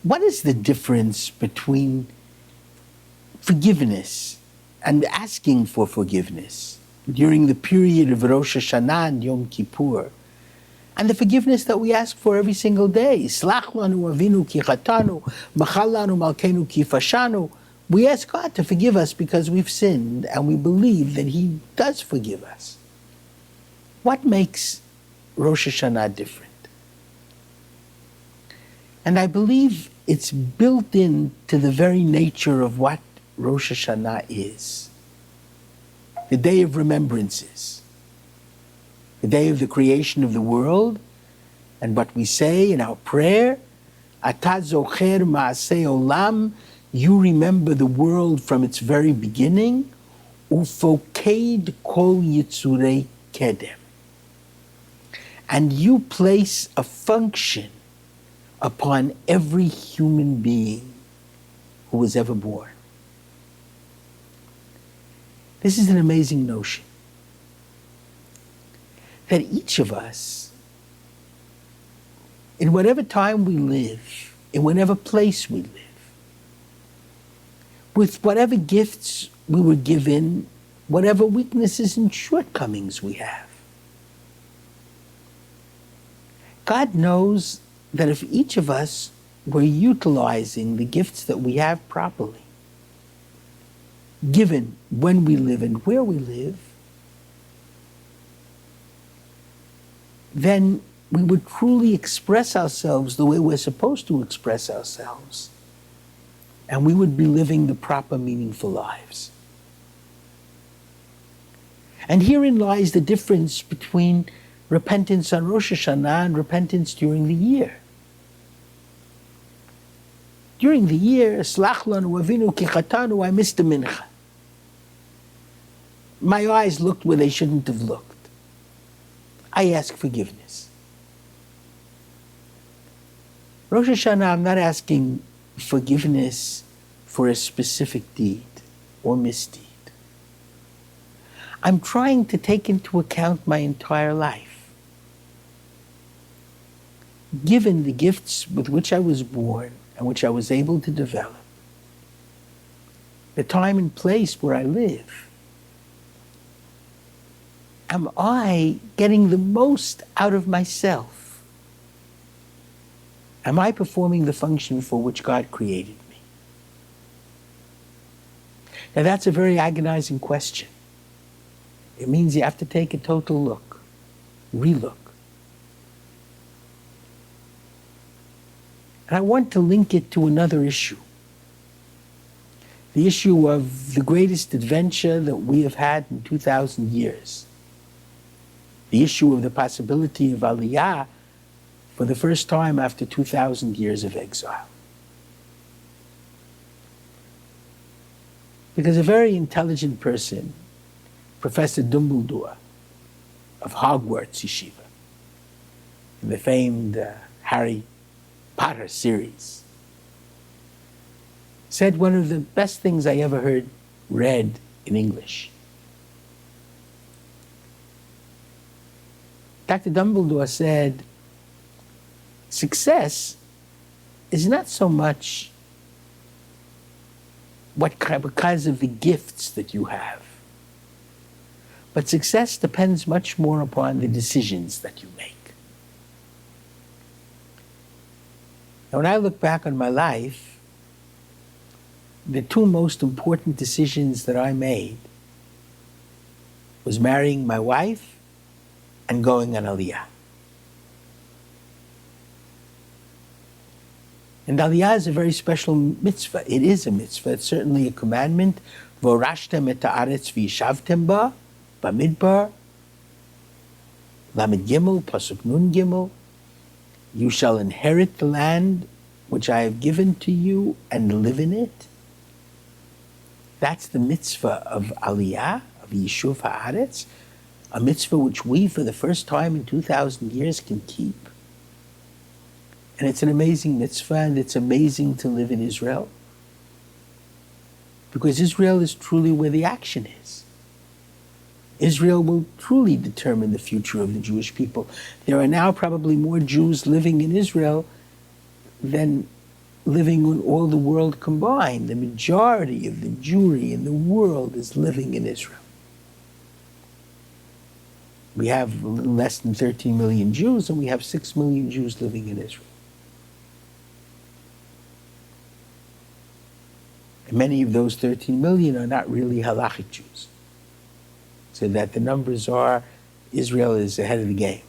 What is the difference between forgiveness and asking for forgiveness during the period of Rosh Hashanah and Yom Kippur, and the forgiveness that we ask for every single day? Slach lanu avinu ki chatanu, machal lanu malkenu ki fashanu. We ask God to forgive us because we've sinned, and we believe that He does forgive us. What makes Rosh Hashanah different? And I believe it's built into the very nature of what Rosh Hashanah is. The day of remembrances, the day of the creation of the world, and what we say in our prayer, Ata zocher ma'aseh olam, you remember the world from its very beginning, ufoked kol yitzurei kedem. And you place a function upon every human being who was ever born. This is an amazing notion, that each of us, in whatever time we live, in whatever place we live, with whatever gifts we were given, whatever weaknesses and shortcomings we have, God knows that if each of us were utilizing the gifts that we have properly, given when we live and where we live, then we would truly express ourselves the way we're supposed to express ourselves, and we would be living the proper, meaningful lives. And herein lies the difference between repentance on Rosh Hashanah and repentance during the year. During the year, Slach lanu avinu ki chatanu, I missed the mincha. My eyes looked where they shouldn't have looked. I ask forgiveness. Rosh Hashanah, I'm not asking forgiveness for a specific deed or misdeed. I'm trying to take into account my entire life. Given the gifts with which I was born and which I was able to develop, the time and place where I live, am I getting the most out of myself? Am I performing the function for which God created me? Now that's a very agonizing question. It means you have to take a total look, relook. And I want to link it to another issue. The issue of the greatest adventure that we have had in 2,000 years. The issue of the possibility of Aliyah for the first time after 2,000 years of exile. Because a very intelligent person, Professor Dumbledore of Hogwarts Yeshiva, in the famed Harry Potter series, said one of the best things I ever read in English. Dr. Dumbledore said, success is not so much because of the gifts that you have, but success depends much more upon the decisions that you make. Now, when I look back on my life, the two most important decisions that I made was marrying my wife and going on Aliyah. And Aliyah is a very special mitzvah. It is a mitzvah. It's certainly a commandment. Vorashtem et haaretz v'yishavtem ba, bamidbar, lamed gimel, pasuk nun gimel. You shall inherit the land which I have given to you and live in it. That's the mitzvah of Aliyah, of Yishuv Haaretz, a mitzvah which we, for the first time in 2,000 years, can keep. And it's an amazing mitzvah, and it's amazing to live in Israel, because Israel is truly where the action is. Israel will truly determine the future of the Jewish people. There are now probably more Jews living in Israel than living in all the world combined. The majority of the Jewry in the world is living in Israel. We have a little less than 13 million Jews, and we have 6 million Jews living in Israel. And many of those 13 million are not really halachic Jews. So that the numbers are, Israel is ahead of the game.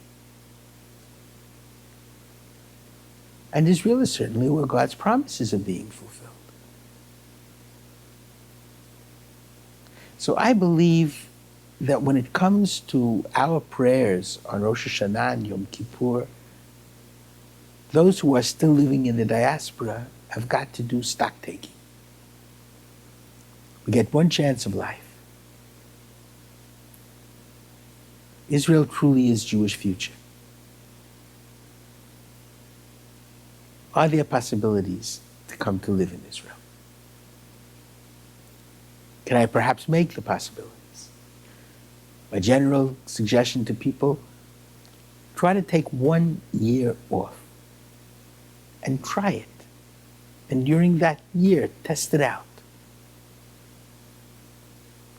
And Israel is certainly where God's promises are being fulfilled. So I believe that when it comes to our prayers on Rosh Hashanah and Yom Kippur, those who are still living in the diaspora have got to do stock taking. We get one chance of life. Israel truly is Jewish future. Are there possibilities to come to live in Israel? Can I perhaps make the possibilities? My general suggestion to people, try to take 1 year off and try it. And during that year, test it out.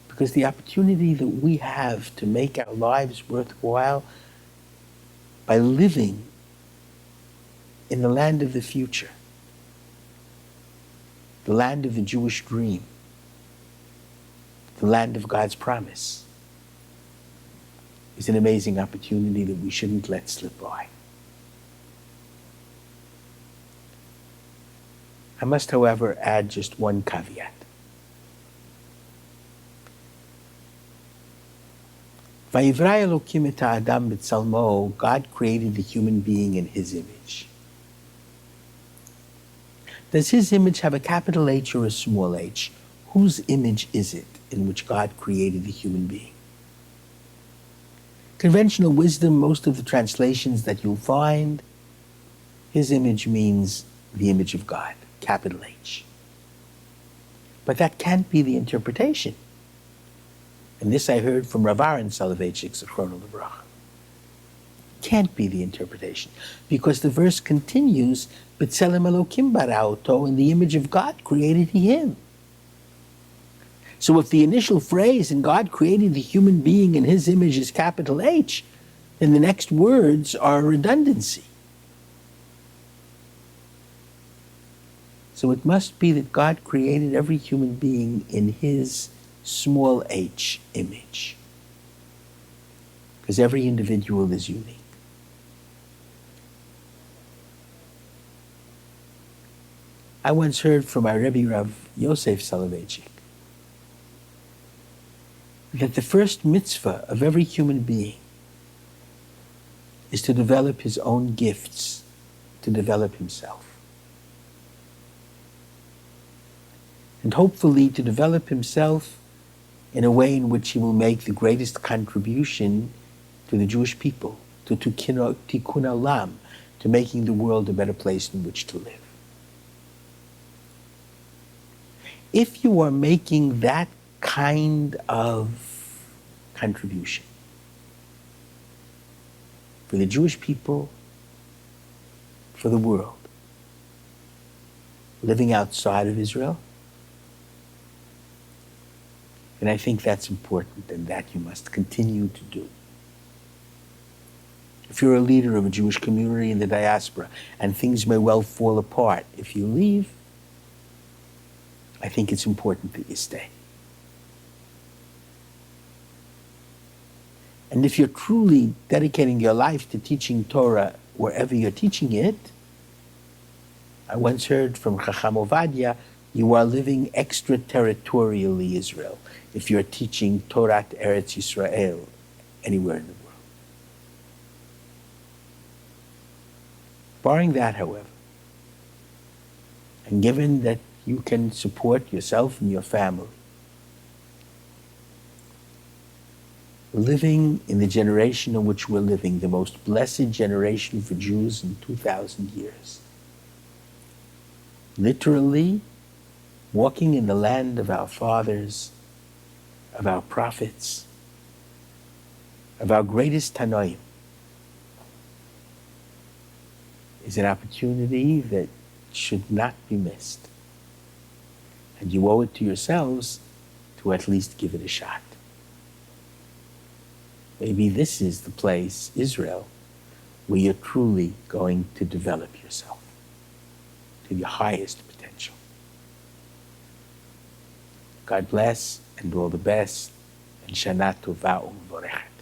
Because the opportunity that we have to make our lives worthwhile by living in the land of the future, the land of the Jewish dream, the land of God's promise, is an amazing opportunity that we shouldn't let slip by. I must, however, add just one caveat. Vayivra Elokim et ha'adam b'tzalmo, God created the human being in His image. Does His image have a capital H or a small h? Whose image is it in which God created the human being? Conventional wisdom, most of the translations that you'll find, His image means the image of God, capital H. But that can't be the interpretation. And this I heard from Rav Aaron Soloveitchik, Zichrono Livracha. Can't be the interpretation. Because the verse continues, B'tselem Elokim bara oto, in the image of God created He him. So if the initial phrase, and God created the human being in His image, is capital H, then the next words are a redundancy. So it must be that God created every human being in His small h image. Because every individual is unique. I once heard from my Rabbi Rav Yosef Soloveitchik that the first mitzvah of every human being is to develop his own gifts, to develop himself. And hopefully to develop himself in a way in which he will make the greatest contribution to the Jewish people, to tikkun olam, to making the world a better place in which to live. If you are making that kind of contribution for the Jewish people, for the world, living outside of Israel, and I think that's important, and that you must continue to do. If you're a leader of a Jewish community in the diaspora, and things may well fall apart if you leave, I think it's important that you stay. And if you're truly dedicating your life to teaching Torah wherever you're teaching it, I once heard from Chacham Ovadia, you are living extraterritorially Israel if you're teaching Torah Eretz Yisrael anywhere in the world. Barring that, however, and given that you can support yourself and your family, living in the generation in which we're living, the most blessed generation for Jews in 2,000 years, literally walking in the land of our fathers, of our prophets, of our greatest Tanoim, is an opportunity that should not be missed. And you owe it to yourselves to at least give it a shot. Maybe this is the place, Israel, where you're truly going to develop yourself to your highest potential. God bless and all the best, and Shana Tova U'Mevorechet.